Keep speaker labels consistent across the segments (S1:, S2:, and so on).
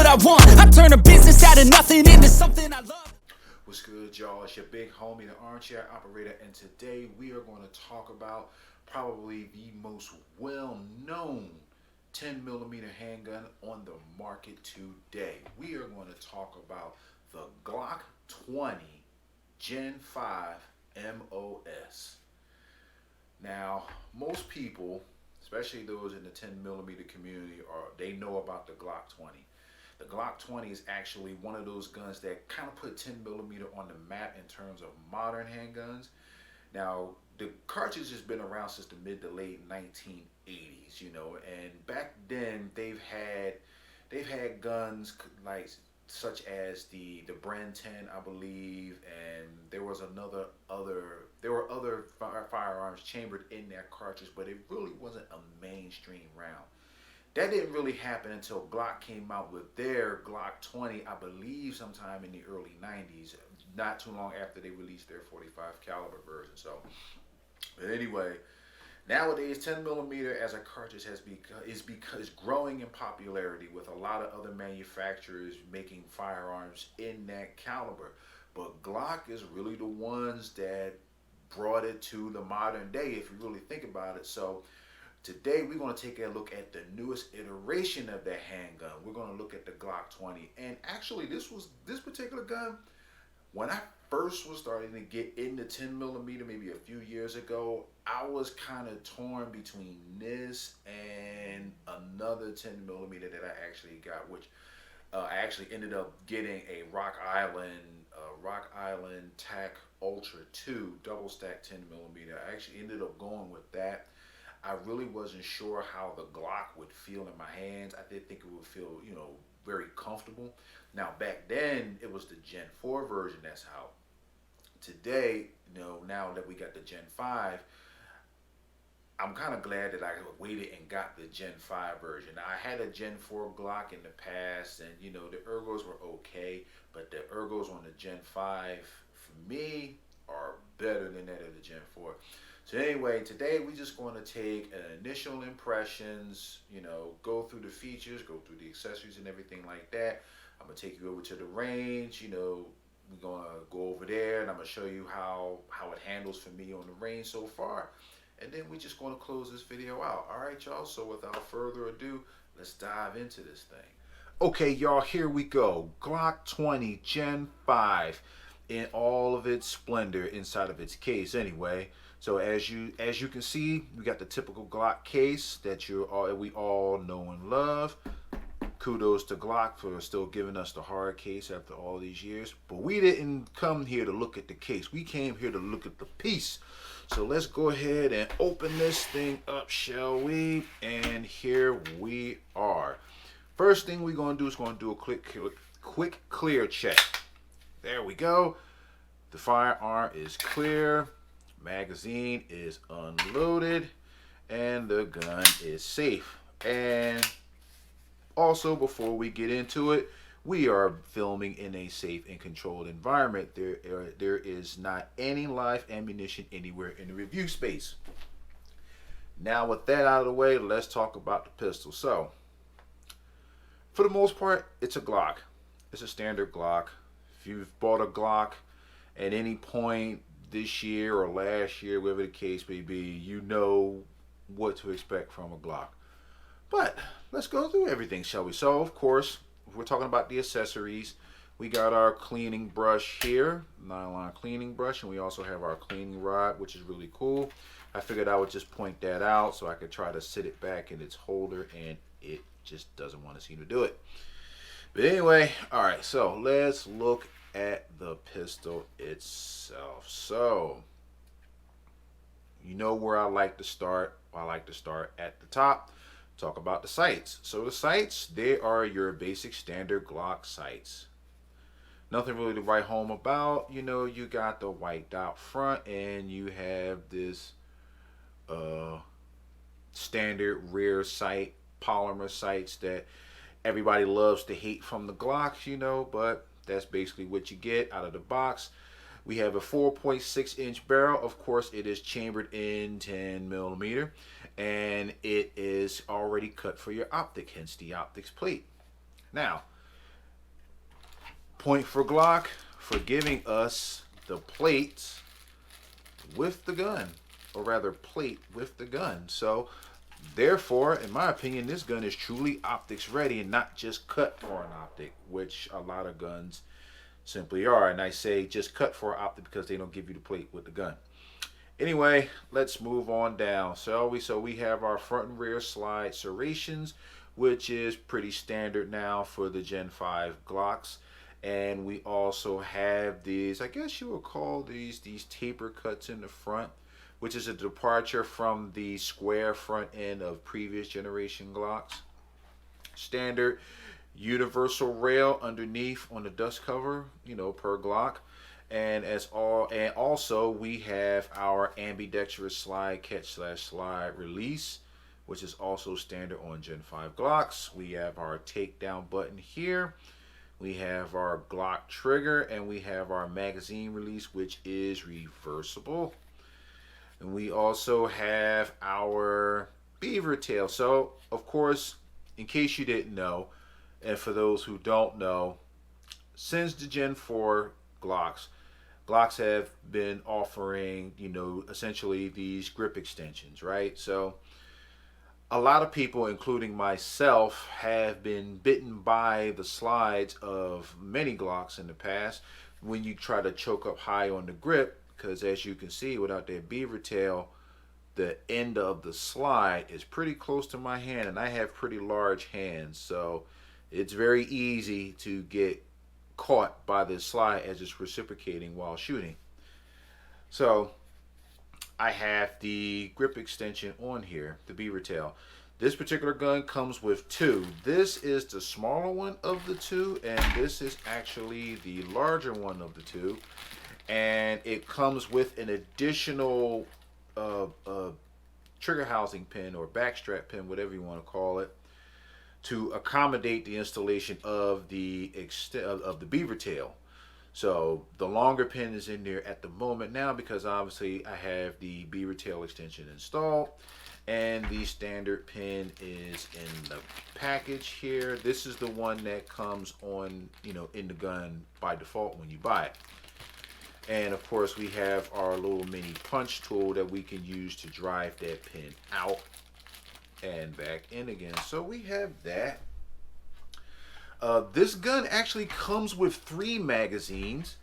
S1: I want. I turn a business out of nothing into something I love.
S2: What's good, y'all? It's your big homie, the armchair operator, and today we are going to talk about probably the most well-known 10mm handgun on the market today. We are going to talk about the Glock 20 Gen 5 MOS. Now, most people, especially those in the 10mm community, they know about the Glock 20. The Glock 20 is actually one of those guns that kind of put 10mm on the map in terms of modern handguns. Now, the cartridge has been around since the mid to late 1980s, you know, and back then they've had guns like such as the Bren 10, I believe, and there were other firearms chambered in that cartridge, but it really wasn't a mainstream round. That didn't really happen until Glock came out with their Glock 20, I believe sometime in the early 90s, not too long after they released their 45 caliber version. So, but anyway, nowadays 10mm as a cartridge is growing in popularity with a lot of other manufacturers making firearms in that caliber. But Glock is really the ones that brought it to the modern day, if you really think about it. So today we're going to take a look at the newest iteration of the handgun. We're going to look at the Glock 20. And actually this particular gun, when I first was starting to get into 10mm maybe a few years ago, I was kind of torn between this and another 10mm that I actually got, which I actually ended up getting a Rock Island TAC Ultra 2 double stack 10mm. I actually ended up going with that. I really wasn't sure how the Glock would feel in my hands. I did think it would feel, you know, very comfortable. Now back then it was the Gen 4 version that's out. Today, you know, now that we got the Gen 5, I'm kind of glad that I waited and got the Gen 5 version. Now, I had a Gen 4 Glock in the past, and you know, the ergos were okay, but the ergos on the Gen 5 for me are better than that of the Gen 4. So anyway, today we're just going to take initial impressions, you know, go through the features, go through the accessories and everything like that. I'm going to take you over to the range, you know, we're going to go over there and I'm going to show you how it handles for me on the range so far. And then we're just going to close this video out. All right, y'all. So without further ado, let's dive into this thing. Okay, y'all, here we go. Glock 20 Gen 5 in all of its splendor inside of its case anyway. So as you can see, we got the typical Glock case that we all know and love. Kudos to Glock for still giving us the hard case after all these years. But we didn't come here to look at the case. We came here to look at the piece. So let's go ahead and open this thing up, shall we? And here we are. First thing we're going to do is going to do a quick clear check. There we go. The firearm is clear. Magazine is unloaded. And the gun is safe. And also, before we get into it, we are filming in a safe and controlled environment. There is not any live ammunition anywhere in the review space. Now with that out of the way, let's talk about the pistol. So, for the most part, it's a Glock. It's a standard Glock. If you've bought a Glock at any point this year or last year, whatever the case may be, you know what to expect from a Glock. But let's go through everything, shall we? So, of course, if we're talking about the accessories, we got our cleaning brush here, nylon cleaning brush, and we also have our cleaning rod, which is really cool. I figured I would just point that out so I could try to sit it back in its holder, and it just doesn't want to seem to do it. But anyway, all right, so let's look at the pistol itself. So, you know where I like to start. I like to start at the top. Talk about the sights. So the sights, they are your basic standard Glock sights. Nothing really to write home about. You know, you got the white dot front and you have this standard rear sight, polymer sights that everybody loves to hate from the Glocks, you know, but that's basically what you get out of the box. We have a 4.6-inch barrel. Of course, it is chambered in 10mm, and it is already cut for your optic, hence the optics plate. Now, Point for Glock for giving us the plates with the gun, or rather plate with the gun. So therefore, in my opinion, this gun is truly optics ready and not just cut for an optic, which a lot of guns simply are. And I say just cut for an optic because they don't give you the plate with the gun. Anyway, let's move on down. So we have our front and rear slide serrations, which is pretty standard now for the Gen 5 Glocks. And we also have these, I guess you would call these taper cuts in the front, which is a departure from the square front end of previous generation Glocks. Standard universal rail underneath on the dust cover, per Glock. And also we have our ambidextrous slide catch / slide release, which is also standard on Gen 5 Glocks. We have our takedown button here. We have our Glock trigger, and we have our magazine release, which is reversible. And we also have our beaver tail. So, of course, in case you didn't know, and for those who don't know, since the Gen 4 Glocks have been offering, essentially these grip extensions, right? So a lot of people, including myself, have been bitten by the slides of many Glocks in the past when you try to choke up high on the grip, because as you can see, without that beaver tail, the end of the slide is pretty close to my hand, and I have pretty large hands, so it's very easy to get caught by this slide as it's reciprocating while shooting. So I have the grip extension on here, the beaver tail. This particular gun comes with two. This is the smaller one of the two, and this is actually the larger one of the two. And it comes with an additional trigger housing pin or backstrap pin, whatever you want to call it, to accommodate the installation of the beaver tail. So the longer pin is in there at the moment now because obviously I have the beaver tail extension installed, and the standard pin is in the package here. This is the one that comes on, in the gun by default when you buy it. And of course we have our little mini punch tool that we can use to drive that pin out and back in again. So we have that. This gun actually comes with 3 magazines,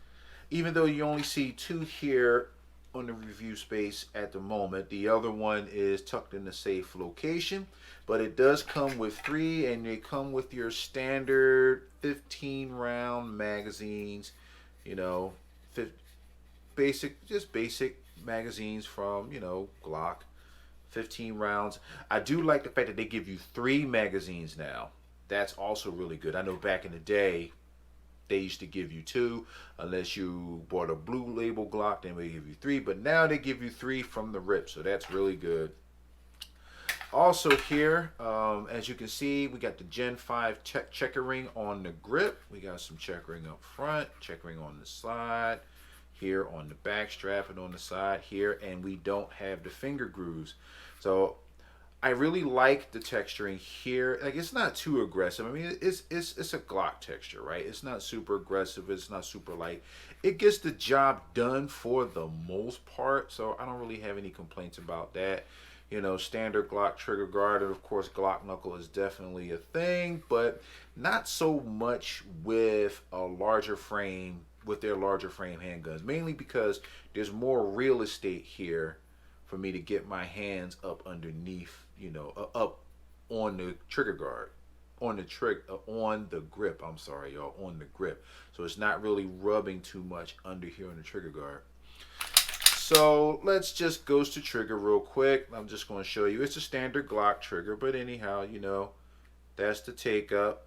S2: even though you only see 2 here on the review space at the moment. The other one is tucked in the safe location, but it does come with 3, and they come with your standard 15 round magazines, basic magazines from, Glock. 15 rounds. I do like the fact that they give you 3 magazines now. That's also really good. I know back in the day, they used to give you 2. Unless you bought a blue label Glock, then they give you 3. But now they give you 3 from the rip, so that's really good. Also here, as you can see, we got the Gen 5 checkering on the grip. We got some checkering up front, checkering on the side, here on the back strap and on the side here, and we don't have the finger grooves. So I really like the texturing here. Like, it's not too aggressive. I mean, it's a Glock texture, right? It's not super aggressive. It's not super light. It gets the job done for the most part. So I don't really have any complaints about that. Standard Glock trigger guard, and of course Glock knuckle is definitely a thing, but not so much with a larger frame, with their larger frame handguns, mainly because there's more real estate here for me to get my hands up underneath, up on the trigger guard, on the grip. I'm sorry, y'all, on the grip. So it's not really rubbing too much under here on the trigger guard. So let's just go to trigger real quick. I'm just going to show you. It's a standard Glock trigger, but anyhow, that's the take up.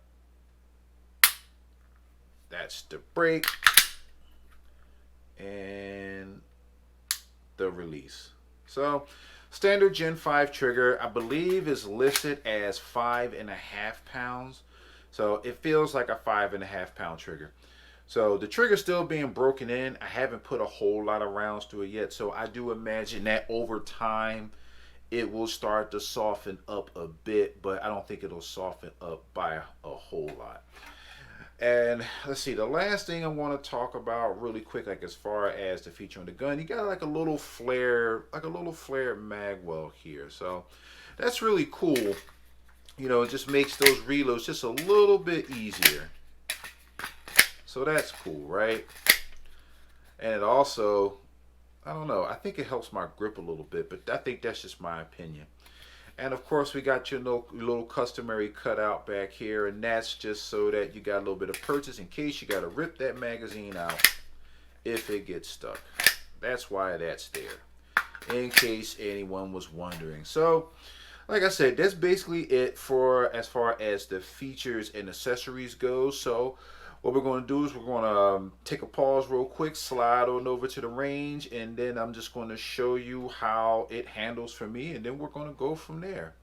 S2: That's the break. And the release. So standard Gen 5 trigger, I believe, is listed as 5.5 pounds. So it feels like a 5.5 pound trigger. So the trigger's still being broken in. I haven't put a whole lot of rounds through it yet. So I do imagine that over time it will start to soften up a bit, but I don't think it'll soften up by a whole lot. And let's see, the last thing I want to talk about really quick, like as far as the feature on the gun, you got like a little flare mag well here. So that's really cool. You know, it just makes those reloads just a little bit easier. So that's cool, right? And it also, I don't know, I think it helps my grip a little bit, but I think that's just my opinion. And of course, we got your little customary cutout back here, and that's just so that you got a little bit of purchase in case you got to rip that magazine out if it gets stuck. That's why that's there, in case anyone was wondering. So, like I said, that's basically it for as far as the features and accessories go. So, what we're going to do is we're going to take a pause real quick, slide on over to the range, and then I'm just going to show you how it handles for me, and then we're going to go from there.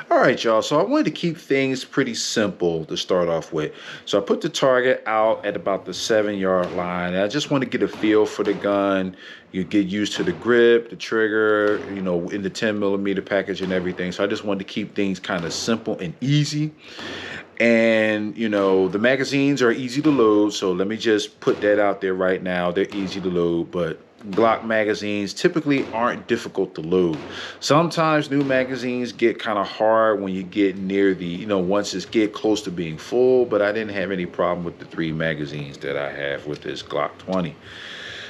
S2: All right, y'all. So I wanted to keep things pretty simple to start off with. So I put the target out at about the 7-yard line. And I just want to get a feel for the gun. You get used to the grip, the trigger, you know, in the 10mm package and everything. So I just wanted to keep things kind of simple and easy. And, you know, the magazines are easy to load. So let me just put that out there right now. They're easy to load, but Glock magazines typically aren't difficult to load. Sometimes new magazines get kind of hard when you get near the, you know, once it's get close to being full, but I didn't have any problem with the 3 magazines that I have with this Glock 20.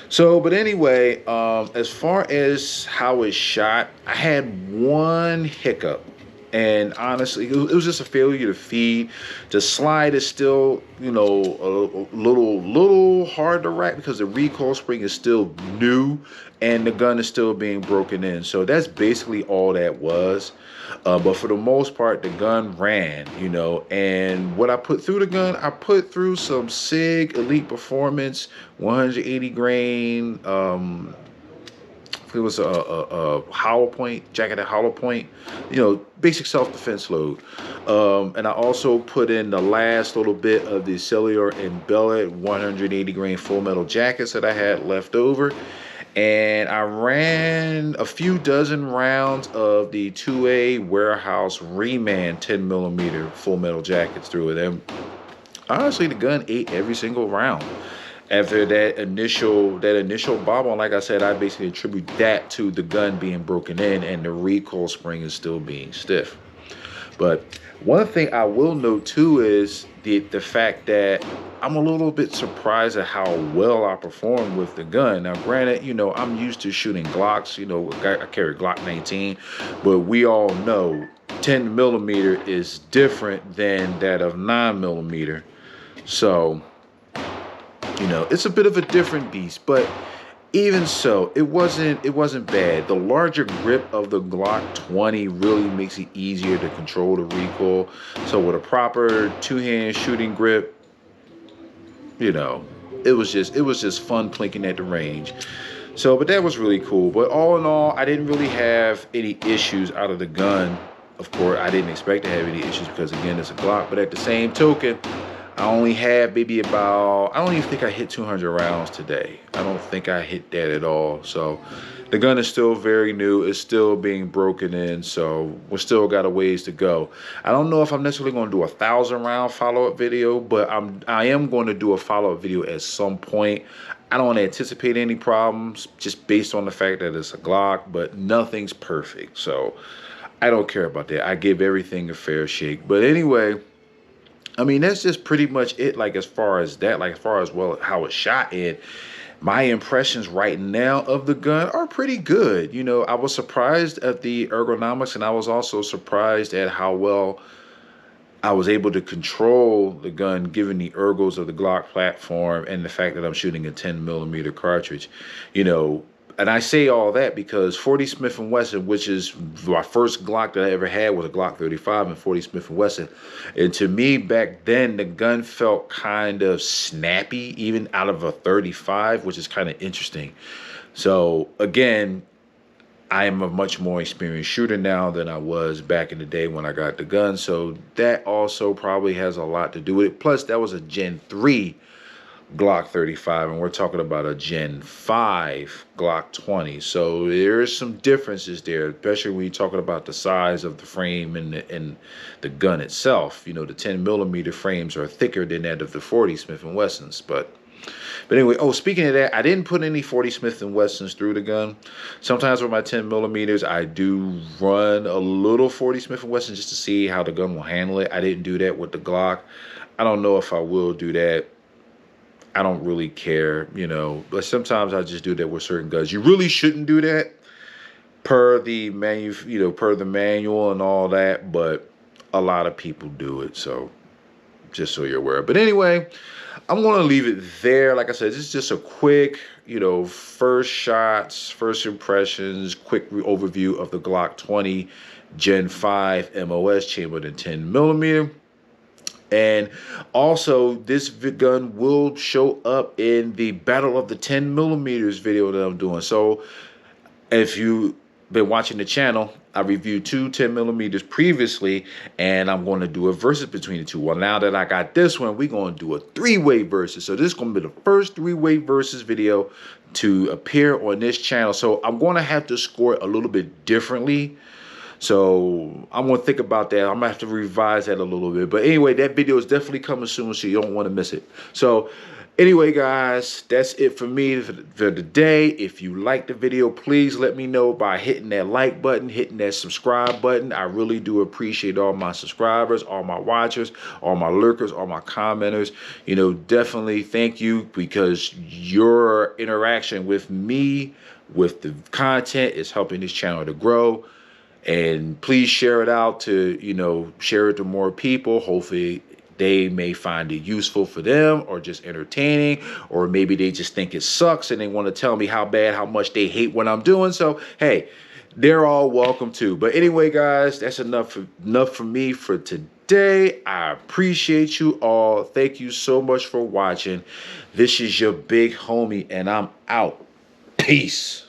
S2: So, but anyway, as far as how it's shot, I had one hiccup. And honestly, it was just a failure to feed. The slide is still, you know, a little hard to rack because the recoil spring is still new and the gun is still being broken in. So that's basically all that was. But for the most part, the gun ran, you know. And what I put through the gun, I put through some SIG Elite Performance 180 grain. It was a hollow point, jacketed hollow point, you know, basic self-defense load. And I also put in the last little bit of the cellular and bellet 180 grain full metal jackets that I had left over. And I ran a few dozen rounds of the 2A Warehouse Reman 10mm full metal jackets through it. And honestly, the gun ate every single round. After that initial bob on, like I said, I basically attribute that to the gun being broken in and the recoil spring is still being stiff. But one thing I will note too is the fact that I'm a little bit surprised at how well I performed with the gun. Now, granted, you know, I'm used to shooting Glocks. You know, I carry Glock 19, but we all know 10mm is different than that of 9mm. So, you know, it's a bit of a different beast, but even so, it wasn't bad. The larger grip of the Glock 20 really makes it easier to control the recoil. So with a proper two-hand shooting grip, you know, it was just fun plinking at the range. So, but that was really cool. But all in all, I didn't really have any issues out of the gun. Of course, I didn't expect to have any issues because again, it's a Glock. But at the same token, I only had maybe about, I don't even think I hit 200 rounds today. I don't think I hit that at all. So the gun is still very new. It's still being broken in. So we still got a ways to go. I don't know if I'm necessarily going to do a 1,000-round follow-up video, but I am going to do a follow-up video at some point. I don't anticipate any problems just based on the fact that it's a Glock, but nothing's perfect. So I don't care about that. I give everything a fair shake. But anyway, I mean, that's just pretty much it, like, as far as that, like, as far as, well, how it's shot in. My impressions right now of the gun are pretty good. You know, I was surprised at the ergonomics, and I was also surprised at how well I was able to control the gun given the ergos of the Glock platform and the fact that I'm shooting a 10mm cartridge. You know, and I say all that because 40 Smith & Wesson, which is my first Glock that I ever had, was a Glock 35 and 40 Smith & Wesson. And to me, back then, the gun felt kind of snappy, even out of a 35, which is kind of interesting. So, again, I am a much more experienced shooter now than I was back in the day when I got the gun. So that also probably has a lot to do with it. Plus, that was a Gen 3 Glock 35, and we're talking about a Gen 5 Glock 20. So there's some differences there, especially when you're talking about the size of the frame and the gun itself. You know, the 10 millimeter frames are thicker than that of the 40 Smith & Wessons, but anyway, oh, speaking of that, I didn't put any 40 Smith & Wessons through the gun. Sometimes with my 10 millimeters, I do run a little 40 Smith & Wesson just to see how the gun will handle it. I didn't do that with the Glock. I don't know if I will do that. I don't really care, you know, but sometimes I just do that with certain guns. You really shouldn't do that per the per the manual and all that, but a lot of people do it, so just so you're aware. But anyway, I'm going to leave it there. Like I said, this is just a quick, you know, first shots, first impressions, quick overview of the Glock 20 Gen 5 MOS chambered in 10 millimeter. And also, this gun will show up in the Battle of the 10 millimeters video that I'm doing. So if you've been watching the channel, I reviewed two 10 millimeters previously, and I'm going to do a versus between the two. Well, now that I got this one, we're going to do a three-way versus. So this is going to be the first three-way versus video to appear on this channel. So I'm going to have to score it a little bit differently. So I'm going to think about that. I'm going to have to revise that a little bit. But anyway, that video is definitely coming soon, so you don't want to miss it. So anyway, guys, that's it for me for today. If you like the video, please let me know by hitting that like button, hitting that subscribe button. I really do appreciate all my subscribers, all my watchers, all my lurkers, all my commenters. You know, definitely thank you, because your interaction with me, with the content, is helping this channel to grow. And please share it out to, you know, share it to more people. Hopefully they may find it useful for them, or just entertaining, or maybe they just think it sucks and they want to tell me how much they hate what I'm doing. So, hey, they're all welcome too. But anyway, guys, that's enough for me for today. I appreciate you all. Thank you so much for watching. This is your big homie, and I'm out. Peace.